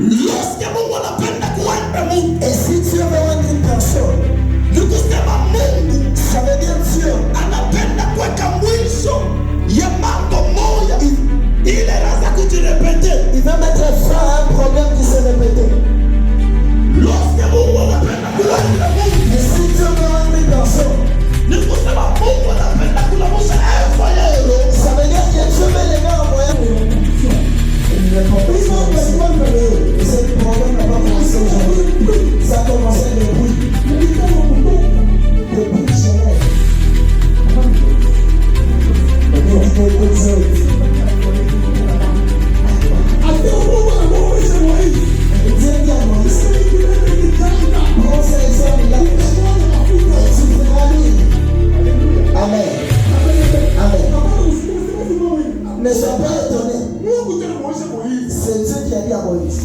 Lorsque Mungu anapenda kuweka mtu, et si Dieu veut rendre une personne, ni kusema Mungu, ça veut dire Dieu anapenda kuweka mwisho ya mambo moja ile raza kujirepete. Il va mettre fin à un problème qui se répétait. Lorsque Mungu anapenda kuweka mtu, et si Dieu veut rendre une personne, ni kusema Mungu anapenda kulamusha efayelo. Ça veut dire que Dieu met les gars en moyen. Et ce problème n'a pas commencé aujourd'hui. Ça a commencé depuis Genève. Amen. Amen. Ne sois pas étonné. C'est Dieu qui a dit à Moïse.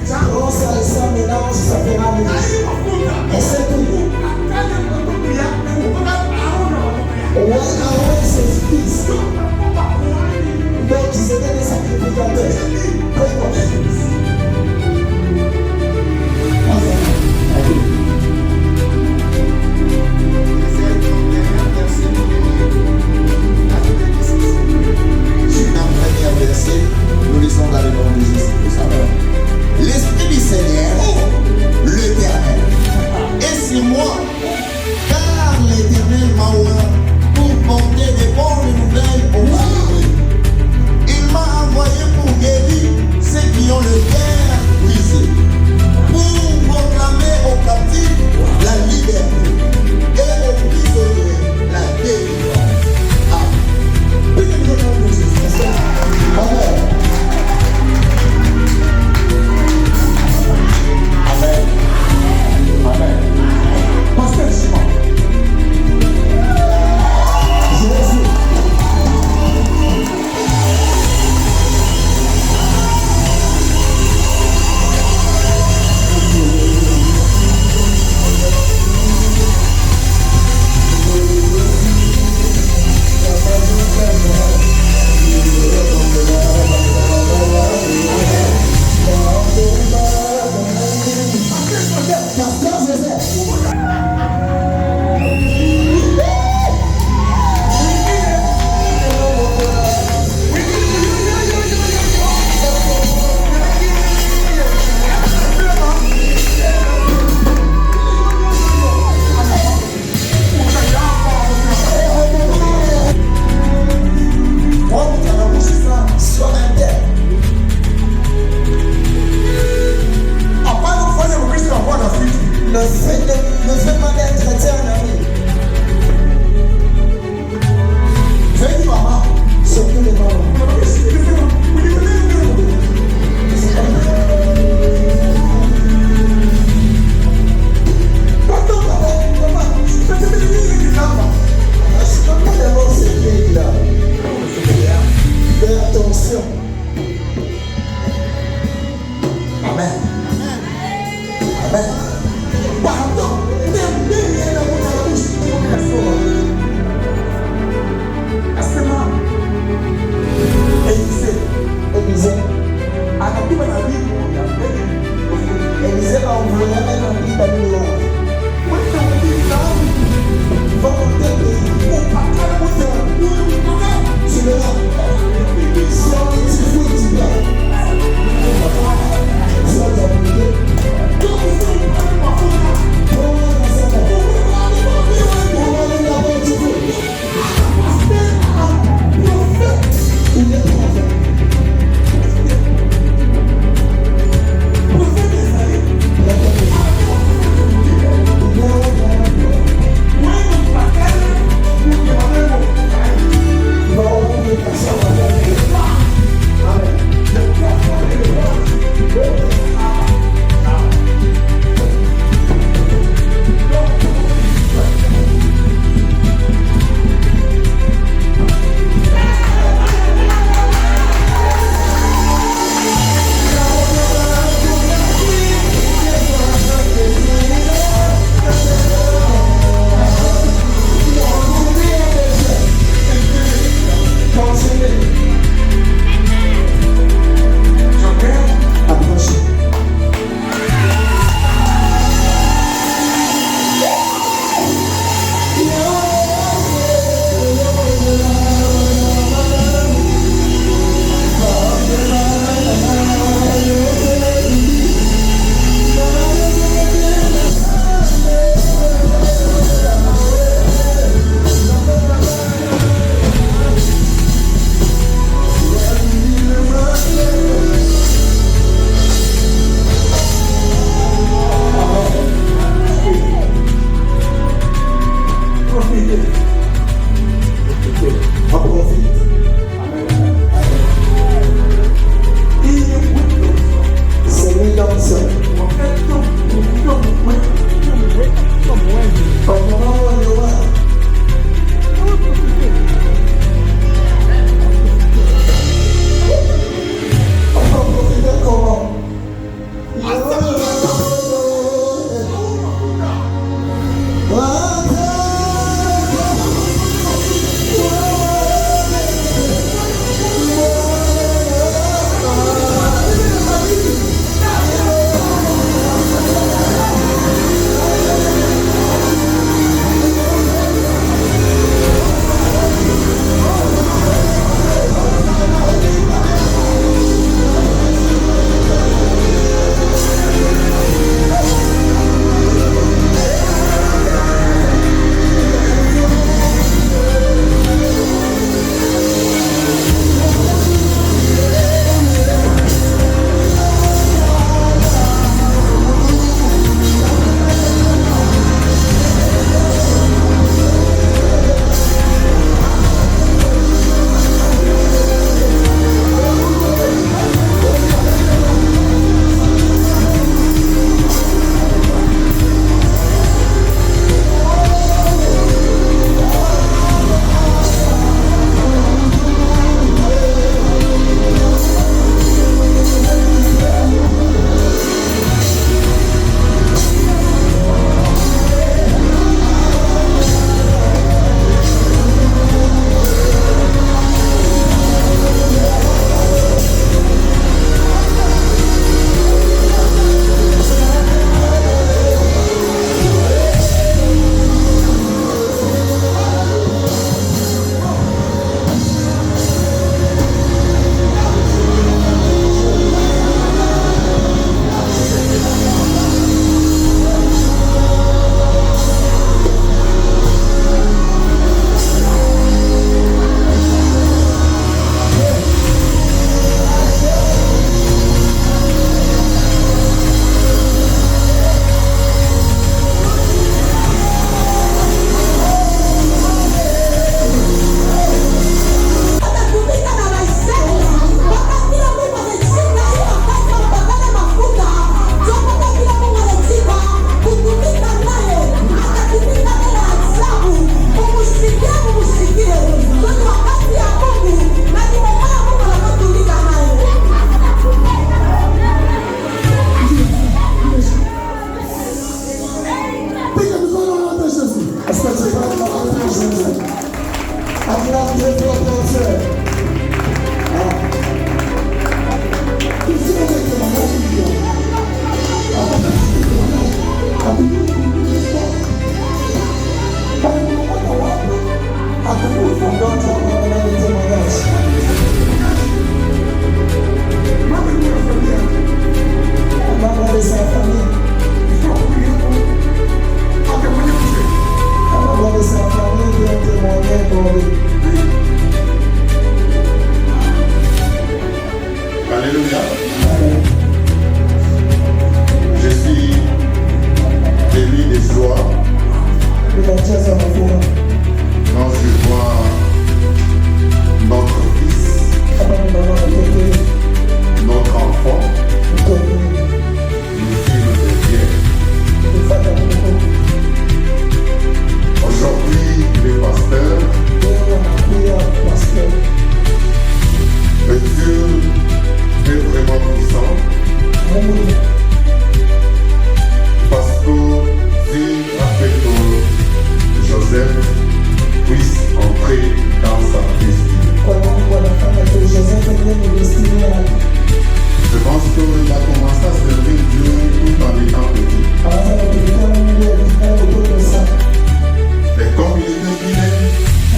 Quand ça mélange, ça fera mieux. Et c'est tout. Ouais, Aaron et ses fils. Donc ils étaient des sacrificateurs. Nous lisons dans le nom de Jésus. L'Esprit du Seigneur, l'Éternel, est sur moi, car l'Éternel m'a ouvert pour porter des bonnes nouvelles aux malheureux. Il m'a envoyé pour guérir ceux qui ont le cœur brisé, pour proclamer aux captifs la liberté et aux prisonniers la délivrance. Amen. Amen. Amen. Pasteur Simon. Jésus. Ne fais pas d'être chrétien, ami. Fais du maman, surtout les mamans. Fais attention. Amen. Amen. Pardon, même rien dans la bouche. Asema, Élisée, Élisée va envoyer un habit à New York. Va monter le pays. Tu verras. Si on utilise Alléluia. Je suis David de joie quand je vois notre fils, notre enfant, nous vivre de bien. Aujourd'hui, le pasteur, le Dieu est vraiment puissant. Pasteur Zéapéto Joseph puisse entrer dans sa destinée. Je pense qu'il a commencé à servir Dieu tout en étant petit. Mais comme il était fidèle,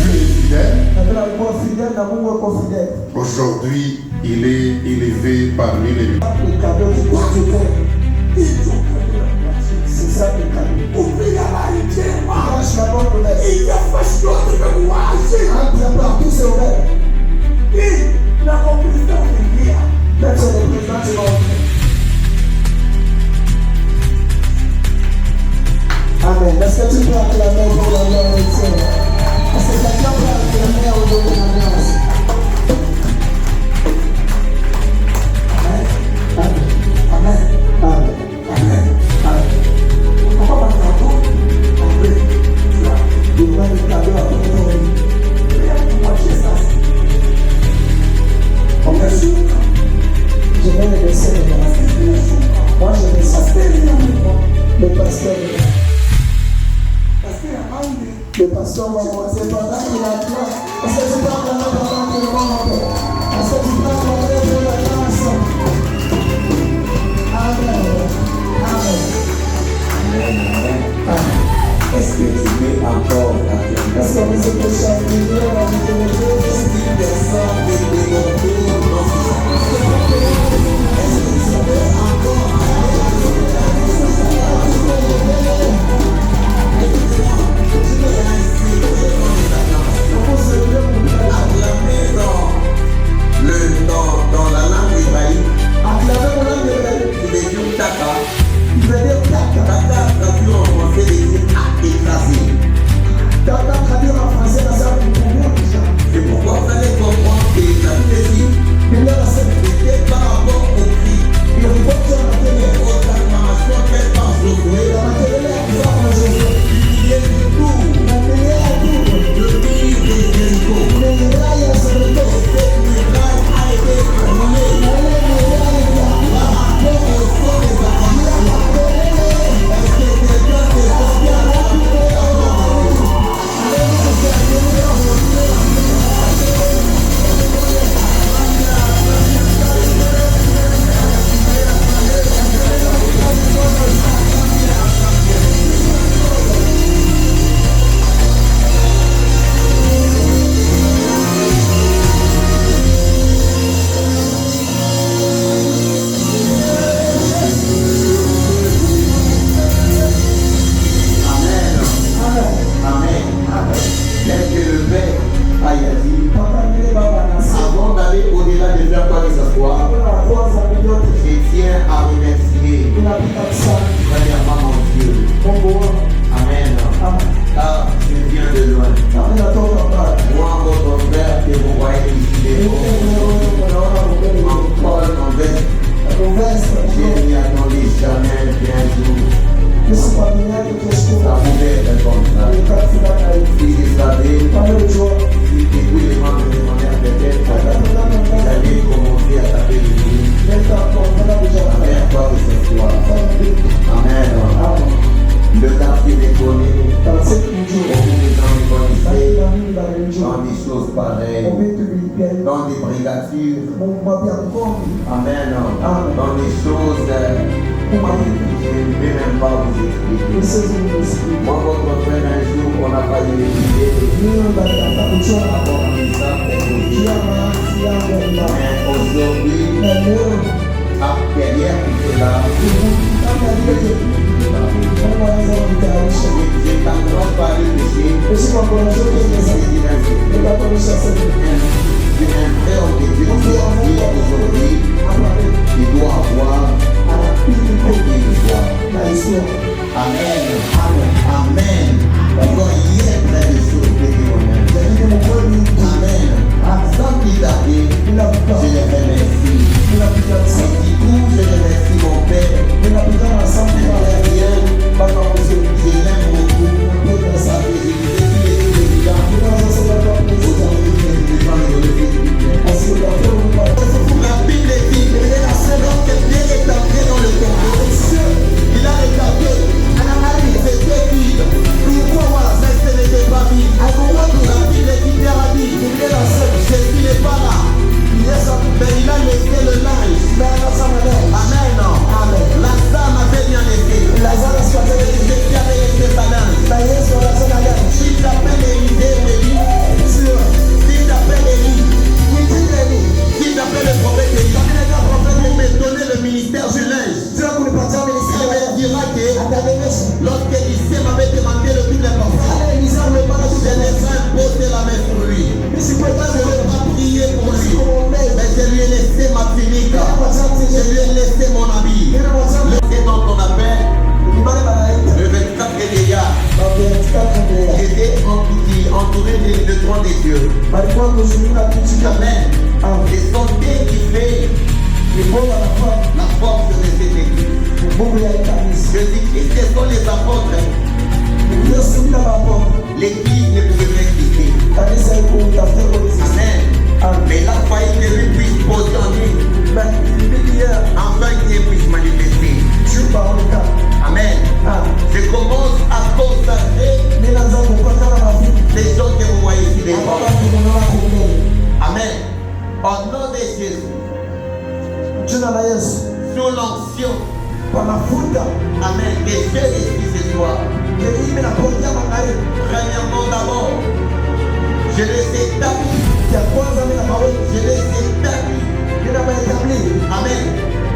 Dieu est fidèle. Aujourd'hui, il est élevé parmi les C'est ça le cadeau. Il a fait ce que partout c'est ouvert. La compréhension de Dieu. Personne n'est présent sur l'autre. Amen. Est-ce que tu peux acclamer pour la gloire de Dieu? Est-ce que quelqu'un peut acclamer au nom de la grâce? Amen. Amen. Amen. Amen. Amen. Amen. Pourquoi pas le cadeau? Après, tu as le cadeau à ton nom. Je vais le laisser le moi je vais s'asseoir le pasteur le pasteur va monter pendant qu'il a plein. Est-ce que tu peux acclamer pendant qu'il monte? Est-ce que tu peux acclamer pour la grâce? Amen. Amen. Amen. Est-ce que tu peux encore acclamer? Est-ce que vous êtes chanter dans le si personne ne peut monter dans la langue hébraïque, tu veux dire tata. Tata traduit en français les à écraser. Tata traduit en français la salle du pouvoir déjà. C'est pourquoi vous allez comprendre que la Bible c'était par rapport au cri. Il reporte sur la télé. Aux acclamations faites par Josué. La télé est par Josué. Il est du tout. La télé est tout. Le pays de Jéricho. Les murailles sont le dos. Cette muraille a été terminée. Par rapport au son des acclamations. Est-ce que quelqu'un se souvient de la avant d'aller au-delà de faire quoi que ce soit, je tiens à remercier premièrement mon Dieu. Amen. Car je viens de loin. Moi, votre frère que vous voyez ici, en Paul, en veste, je n'y attendais jamais qu'un jour. Ça pouvait être comme ça. Si je savais, si tous les membres de mon mère peut-être, j'allais commencer à taper l'église. À faire quoi que ce soit. Amen. Le quartier est connu. Beaucoup de gens me connaissaient dans des choses pareilles. Dans des brigatures. Amen. Dans des choses. Je ne vais même pas vous expliquer. Moi, votre frère, un jour, on a failli l'étudier. Avant ça, mais aujourd'hui, derrière tout cela, j'ai tellement pas le péché. Je suis un frère de Dieu qui aujourd'hui Du coup, je remercie mon Père. Je l'aime beaucoup. Sa fidélité est évidente. La Bible dit que lorsque Dieu est entré dans le tombeau, il a regardé, c'était vide. Pourquoi ça ce n'était pas vide? La Bible dit Pierre a dit, Jésus n'est pas là. Mais il a laissé le linge. Amen. La dame avait bien laissé. Jésus avait laissé sa linge. Si t'appelles Élisée ou Élie, si t'appelles Élie, si t'appelles le prophète Élie, pour me donner le ministère du linge, il me dira que lorsque Élisée m'avait demandé le plus important, je n'ai pas imposé la main sur lui. Je n'ai pas prié pour lui. Mais je lui ai laissé ma tunique. Je lui ai laissé mon habit. C'est dans ton appel. Le 24 vieillard était entouré de trône des dieux. Amen. Et son Dieu qui fait la force de cette église. Jésus-Christ, ce sont les apôtres. L'église ne pouvait pas exister. Amen. Mais la faillite de lui puisse poser en lui. Enfin Dieu puisse manifester. Amen. Je commence à consacrer les gens que vous voyez ici devant. Amen. Au nom de Jésus. Sous l'onction. Amen. Que Dieu ici ce soir. Premièrement d'abord, je les établis. Je les établis. Amen.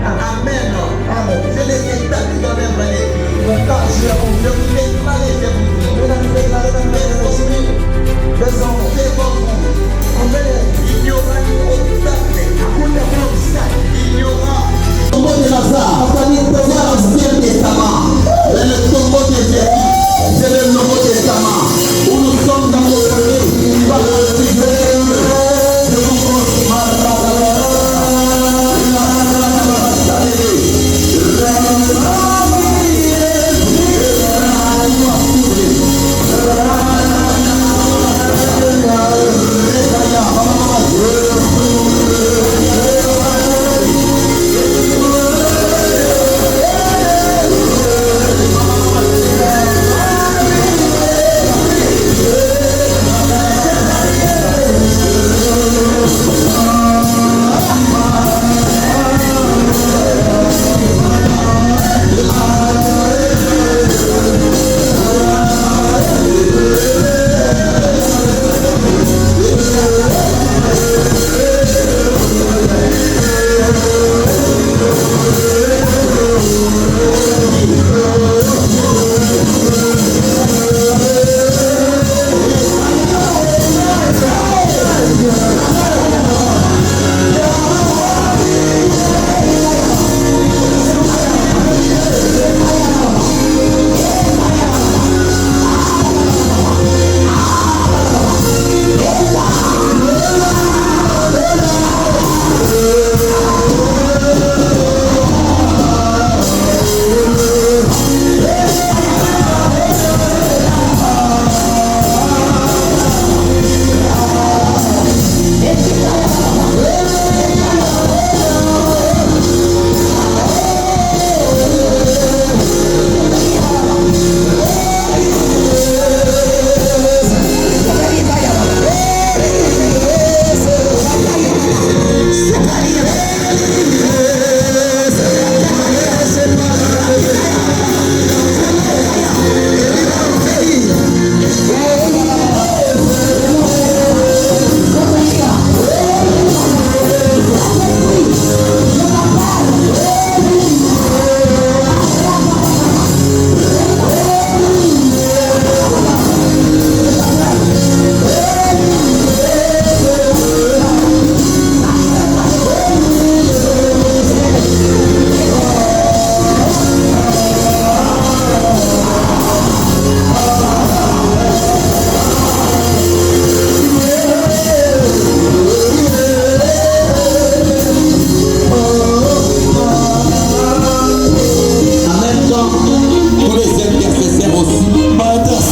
Amen. Je les établis dans les vraies églises. Je vous déclare et je vous dis. C'est bon. Il y aura une obstacle. Il y aura le tombeau de Lazare. C'est l'Ancien Testament. Mais le tombeau de Jésus, c'est le Nouveau Testament. Où nous sommes dans le premier. Par le Seigneur. Je vous conseille.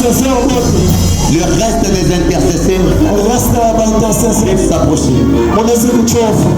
intercesseurs wote, le reste des intercesseurs rasta ba intercesseurs peuvent s'approcher. munaweza kuchofu.